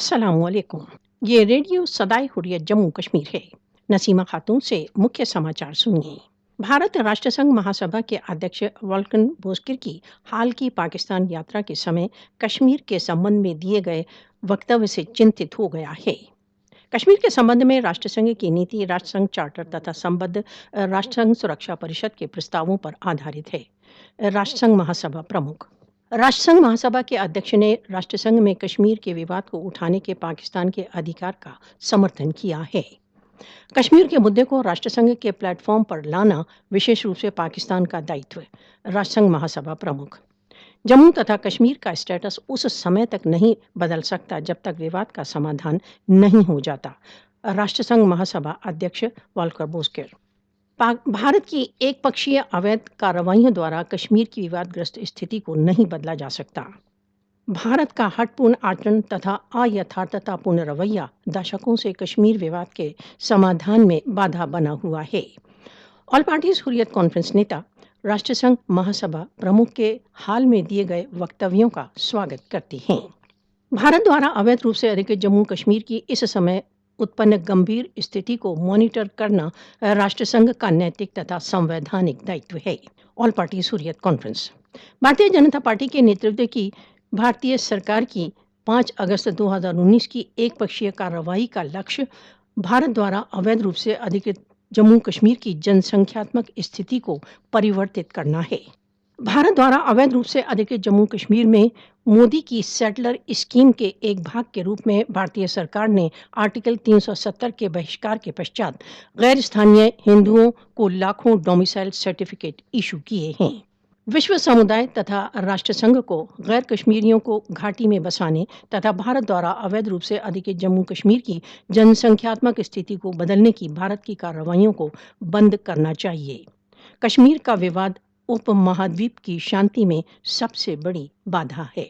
अस्सलामुअलैकुम। ये रेडियो सदाए हुर्रियत जम्मू कश्मीर है। नसीमा खातून से मुख्य समाचार सुनिए। भारत राष्ट्रसंघ महासभा के अध्यक्ष वॉल्कर बोस्किर की हाल की पाकिस्तान यात्रा के समय कश्मीर के संबंध में दिए गए वक्तव्य से चिंतित हो गया है। कश्मीर के संबंध में राष्ट्रसंघ की नीति राष्ट्रसंघ चार्टर तथा संबद्ध राष्ट्रसंघ सुरक्षा परिषद के प्रस्तावों पर आधारित है। राष्ट्रसंघ महासभा प्रमुख राष्ट्रसंघ महासभा के अध्यक्ष ने राष्ट्रसंघ में कश्मीर के विवाद को उठाने के पाकिस्तान के अधिकार का समर्थन किया है। कश्मीर के मुद्दे को राष्ट्रसंघ के प्लेटफॉर्म पर लाना विशेष रूप से पाकिस्तान का दायित्व। राष्ट्रसंघ महासभा प्रमुख जम्मू तथा कश्मीर का स्टेटस उस समय तक नहीं बदल सकता जब तक विवाद का समाधान नहीं हो जाता। राष्ट्रसंघ महासभा अध्यक्ष वॉल्कर बोस्किर भारत की एक पक्षीय अवैध कार्रवाइयों द्वारा कश्मीर की विवादग्रस्त स्थिति को नहीं बदला जा सकता। भारत का हठपूर्ण आचरण तथा अयथार्थतापूर्ण रवैया दशकों से कश्मीर विवाद के समाधान में बाधा बना हुआ है। ऑल पार्टीज हुर्रियत कॉन्फ्रेंस नेता राष्ट्रसंघ महासभा प्रमुख के हाल में दिए गए वक्तव्यों का स्वागत करते हैं। भारत द्वारा अवैध रूप से अधिकृत जम्मू कश्मीर की इस समय उत्पन्न गंभीर स्थिति को मॉनिटर करना राष्ट्रसंघ का नैतिक तथा संवैधानिक दायित्व है। All parties Hurriyat conference Bharatiya Janata party के नेतृत्व की भारतीय सरकार की 5 अगस्त 2019 की एक पक्षीय कार्रवाई का लक्ष्य भारत द्वारा अवैध रूप से अधिकृत जम्मू कश्मीर की जनसंख्यात्मक स्थिति को परिवर्तित करना है। भारत द्वारा अवैध रूप से अधिकृत जम्मू कश्मीर में मोदी की सेटलर स्कीम के एक भाग के रूप में भारतीय सरकार ने आर्टिकल 370 के बहिष्कार के पश्चात गैर स्थानीय हिंदुओं को लाखों डोमिसाइल सर्टिफिकेट इशू किए हैं। विश्व समुदाय तथा राष्ट्रसंघ को गैर कश्मीरियों को घाटी में बसाने तथा भारत द्वारा अवैध रूप से अधिकृत जम्मू कश्मीर की जनसंख्यात्मक स्थिति को बदलने की भारत की कार्रवाइयों को बंद करना चाहिए। कश्मीर का विवाद उपमहाद्वीप की शांति में सबसे बड़ी बाधा है।